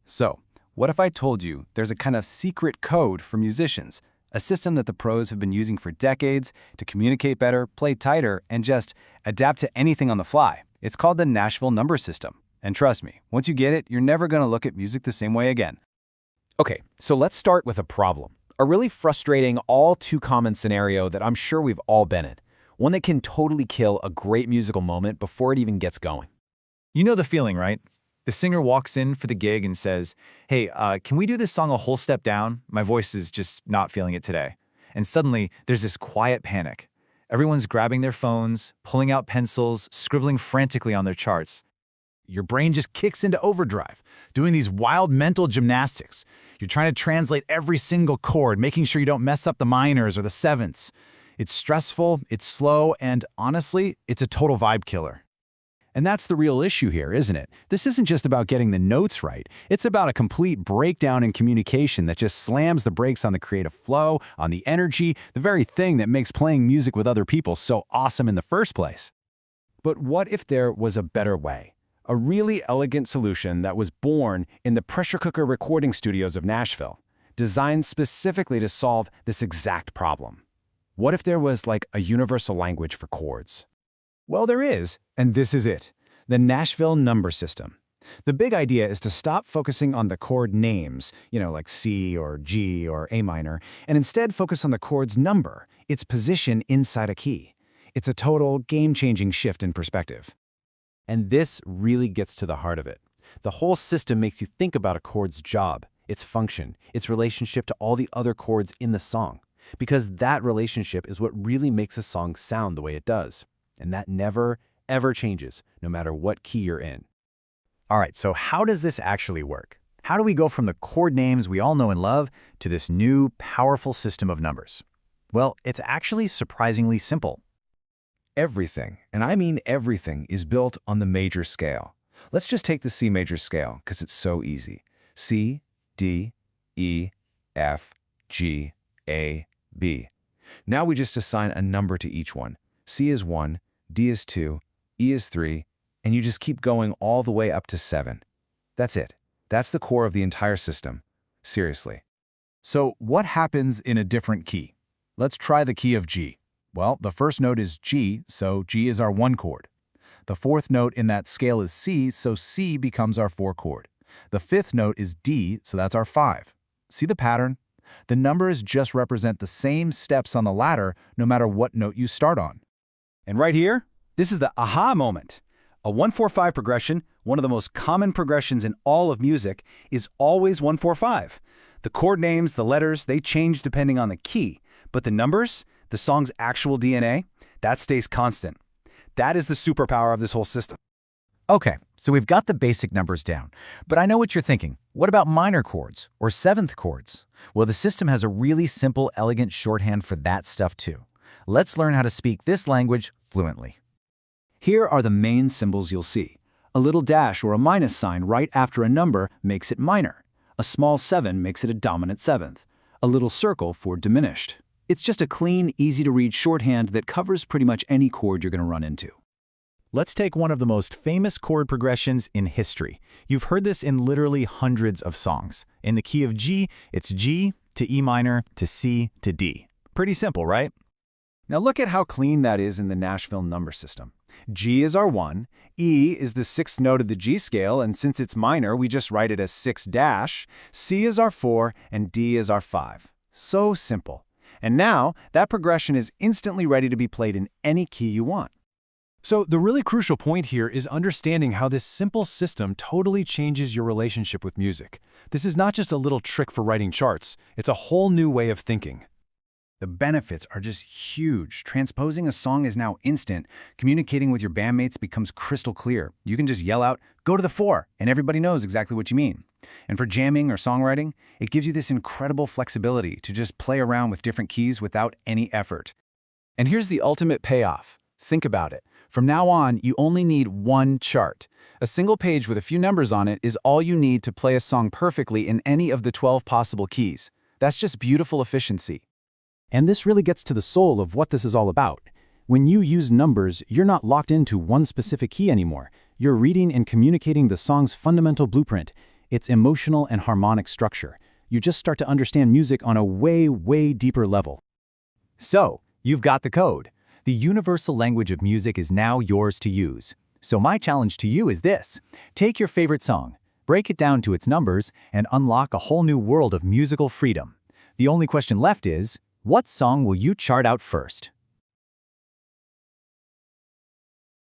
So, what if I told you there's a kind of secret code for musicians, a system that the pros have been using for decades to communicate better, play tighter, and just adapt to anything on the fly? It's called the Nashville Number System. And trust me, once you get it, you're never going to look at music the same way again. Okay, so let's start with a problem. A really frustrating, all too common scenario that I'm sure we've all been in. One that can totally kill a great musical moment before it even gets going. You know the feeling, right? The singer walks in for the gig and says, "Hey, can we do this song a whole step down? My voice is just not feeling it today." And suddenly, there's this quiet panic. Everyone's grabbing their phones, pulling out pencils, scribbling frantically on their charts. Your brain just kicks into overdrive, doing these wild mental gymnastics. You're trying to translate every single chord, making sure you don't mess up the minors or the sevenths. It's stressful, it's slow, and honestly, it's a total vibe killer. And that's the real issue here, isn't it? This isn't just about getting the notes right. It's about a complete breakdown in communication that just slams the brakes on the creative flow, on the energy, the very thing that makes playing music with other people so awesome in the first place. But what if there was a better way? A really elegant solution that was born in the pressure cooker recording studios of Nashville, designed specifically to solve this exact problem. What if there was like a universal language for chords? Well, there is, and this is it, the Nashville Number System. The big idea is to stop focusing on the chord names, like C or G or A minor, and instead focus on the chord's number, its position inside a key. It's a total game-changing shift in perspective. And this really gets to the heart of it. The whole system makes you think about a chord's job, its function, its relationship to all the other chords in the song, because that relationship is what really makes a song sound the way it does. And that never, ever changes, no matter what key you're in. All right, so how does this actually work? How do we go from the chord names we all know and love to this new, powerful system of numbers? Well, it's actually surprisingly simple. Everything, and I mean everything, is built on the major scale. Let's just take the C major scale, because it's so easy. C, D, E, F, G, A, B. Now we just assign a number to each one. C is 1, D is 2, E is 3, and you just keep going all the way up to 7. That's it. That's the core of the entire system. Seriously. So what happens in a different key? Let's try the key of G. Well, the first note is G, so G is our 1 chord. The fourth note in that scale is C, so C becomes our 4 chord. The fifth note is D, so that's our 5. See the pattern? The numbers just represent the same steps on the ladder no matter what note you start on. And right here, this is the aha moment. A 1-4-5 progression, one of the most common progressions in all of music, is always 1-4-5. The chord names, the letters, they change depending on the key, but the numbers, the song's actual DNA, that stays constant. That is the superpower of this whole system. Okay, so we've got the basic numbers down, but I know what you're thinking. What about minor chords or seventh chords? Well, the system has a really simple, elegant shorthand for that stuff too. Let's learn how to speak this language fluently. Here are the main symbols you'll see. A little dash or a minus sign right after a number makes it minor. A small 7 makes it a dominant seventh. A little circle for diminished. It's just a clean, easy-to-read shorthand that covers pretty much any chord you're going to run into. Let's take one of the most famous chord progressions in history. You've heard this in literally hundreds of songs. In the key of G, it's G to E minor to C to D. Pretty simple, right? Now look at how clean that is in the Nashville Number System. G is our 1, E is the 6th note of the G scale, and since it's minor, we just write it as 6-, C is our 4, and D is our 5. So simple. And now, that progression is instantly ready to be played in any key you want. So the really crucial point here is understanding how this simple system totally changes your relationship with music. This is not just a little trick for writing charts, it's a whole new way of thinking. The benefits are just huge. Transposing a song is now instant. Communicating with your bandmates becomes crystal clear. You can just yell out, "Go to the 4," and everybody knows exactly what you mean. And for jamming or songwriting, it gives you this incredible flexibility to just play around with different keys without any effort. And here's the ultimate payoff. Think about it. From now on, you only need one chart. A single page with a few numbers on it is all you need to play a song perfectly in any of the 12 possible keys. That's just beautiful efficiency. And this really gets to the soul of what this is all about. When you use numbers, you're not locked into one specific key anymore. You're reading and communicating the song's fundamental blueprint. its emotional and harmonic structure. You just start to understand music on a way, way deeper level. So, you've got the code. The universal language of music is now yours to use. So my challenge to you is this. Take your favorite song, break it down to its numbers, and unlock a whole new world of musical freedom. The only question left is, what song will you chart out first?